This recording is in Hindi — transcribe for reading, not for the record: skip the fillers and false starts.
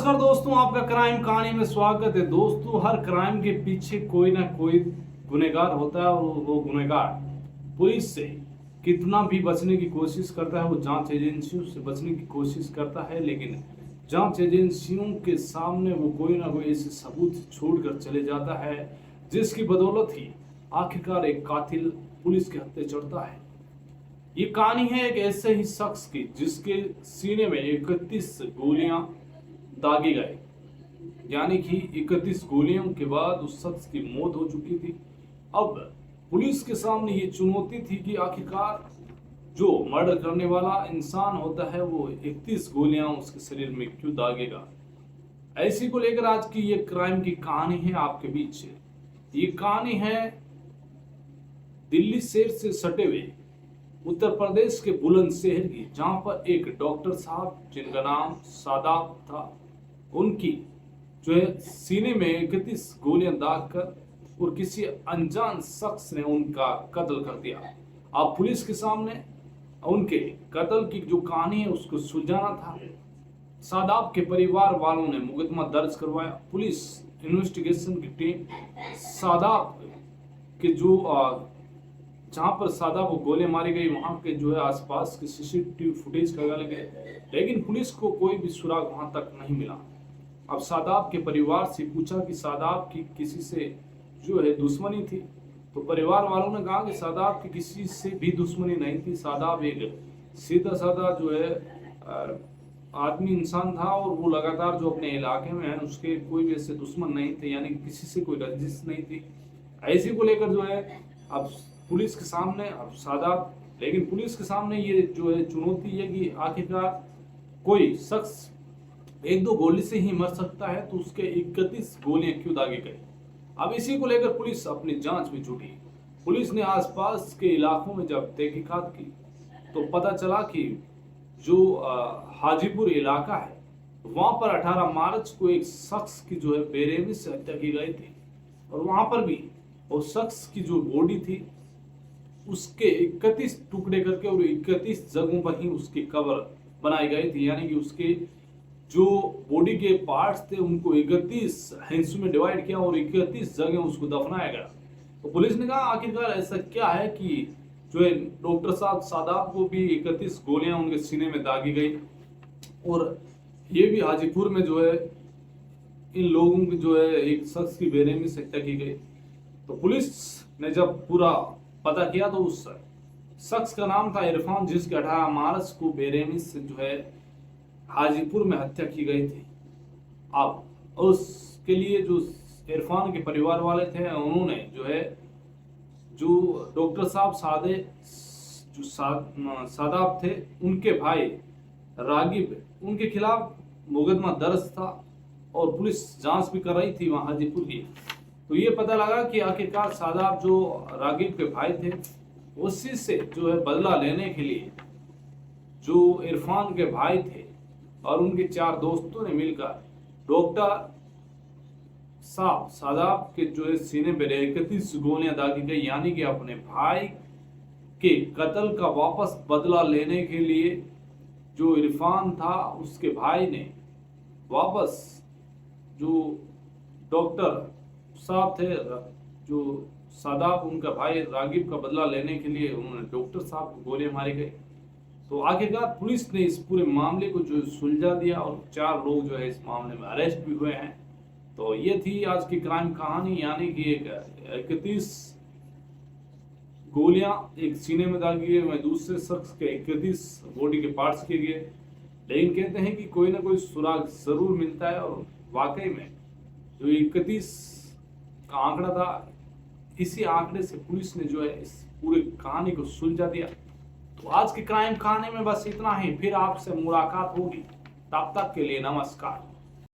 नमस्कार दोस्तों, आपका क्राइम कहानी में स्वागत है। दोस्तों, हर क्राइम के पीछे कोई ना कोई गुनहगार होता है और वो गुनहगार पुलिस से कितना भी बचने की कोशिश करता है, वो जांच एजेंसियों से बचने की कोशिश करता है, लेकिन जांच एजेंसियों के सामने वो कोई ना कोई ऐसे सबूत छोड़कर चले जाता है जिसकी बदौलत ही आखिरकार एक कातिल पुलिस के हत्थे चढ़ता है। ये कहानी है एक ऐसे ही शख्स की जिसके सीने में 31 गोलियां दागे गए, यानी कि 31 गोलियों के बाद उस शख्स की मौत हो चुकी थी। अब पुलिस के सामने ये चुनौती थी कि आखिरकार जो मर्डर करने वाला इंसान होता है वो 31 गोलियां उसके शरीर में क्यों दागेगा। ऐसी को लेकर आज की ये क्राइम की कहानी है आपके बीच। ये कहानी है दिल्ली शहर से सटे हुए उत्तर प्रदेश के बुलंदशहर की, जहां पर एक डॉक्टर साहब जिनका नाम सादाब था, उनकी जो है सीने में 31 गोलियां दाग कर और किसी अनजान शख्स ने उनका कत्ल कर दिया। अब पुलिस के सामने उनके कत्ल की जो कहानी है उसको सुलझाना था। सादाब के परिवार वालों ने मुकदमा दर्ज करवाया। पुलिस इन्वेस्टिगेशन की टीम सादाब के जो जहां पर सादाब को गोलियां मारी गई वहां के जो है आसपास के सीसीटीवी फुटेज लगाए गए, लेकिन पुलिस को कोई भी सुराग वहां तक नहीं मिला। अब सादाब के परिवार से पूछा कि सादाब की किसी से जो है दुश्मनी थी, तो परिवार वालों ने कहा कि सादाब की किसी से भी दुश्मनी नहीं थी। सादाब एक सीधा साधा जो है आदमी इंसान था और वो लगातार जो अपने इलाके में है उसके कोई भी ऐसे दुश्मन नहीं थे, यानी किसी से कोई रंजिश नहीं थी। ऐसी को लेकर जो है अब पुलिस के सामने अब सादाब, लेकिन पुलिस के सामने ये जो है चुनौती है कि आखिरकार कोई शख्स एक दो गोली से ही मर सकता है तो उसके 31 गोलियां क्यों दागे गई। अब इसी को लेकर पुलिस अपनी जांच में जुटी। पुलिस ने आसपास के इलाकों में जब तहकीकात की तो पता चला कि जो हाजीपुर इलाका है वहां पर 18 मार्च को एक शख्स की जो है बेरहमी से हत्या की गई थी, और वहां पर भी उस शख्स की जो बॉडी थी उसके 31 टुकड़े करके और 31 जगहों पर ही उसकी कब्र बनाई गई थी, यानी कि उसके जो बॉडी के पार्ट्स थे उनको 31 हिस्सों में डिवाइड किया और 31 जगह उसको दफनाया गया। तो पुलिस ने कहा आखिरकार ऐसा क्या है कि जो है डॉक्टर साहब सादाब को भी 31 गोलियां उनके सीने में दागी गई, और ये भी हाजीपुर में जो है इन लोगों की जो है एक शख्स की बेरहमी से हत्या की गई। तो पुलिस ने जब पूरा पता किया तो उस शख्स का नाम था इरफान, जिसके 18 मार्च को बेरहमी से जो है हाजीपुर में हत्या की गई थी। अब उसके लिए जो इरफान के परिवार वाले थे उन्होंने जो है जो डॉक्टर साहब जो सादाब थे उनके भाई रागिब, उनके खिलाफ मुकदमा दर्ज था और पुलिस जांच भी कर रही थी वहां हाजीपुर की। तो ये पता लगा कि आखिरकार सादाब जो रागिब के भाई थे उसी से जो है बदला लेने के लिए जो इरफान के भाई थे और उनके 4 दोस्तों ने मिलकर डॉक्टर साहब सादाब के जो है सीने पर 31 गोलियां दागी गई, यानी कि अपने भाई के कत्ल का वापस बदला लेने के लिए जो इरफान था उसके भाई ने वापस जो डॉक्टर साहब थे, जो सादाब उनका भाई रागिब का बदला लेने के लिए उन्होंने डॉक्टर साहब को गोलियां मारी गई। तो आखिरकार पुलिस ने इस पूरे मामले को जो सुलझा दिया और 4 लोग जो है इस मामले में अरेस्ट भी हुए हैं। तो ये थी आज की क्राइम कहानी, यानी कि एक 31 गोलियां एक सीने में दागी गई, वहीं दूसरे शख्स के 31 बॉडी के पार्ट्स किए गए, लेकिन कहते हैं कि कोई ना कोई सुराग जरूर मिलता है, और वाकई में जो 31 का आंकड़ा था इसी आंकड़े से पुलिस ने जो है इस पूरी कहानी को सुलझा दिया। तो आज की क्राइम कहानी में बस इतना ही, फिर आपसे मुलाकात होगी, तब तक के लिए नमस्कार।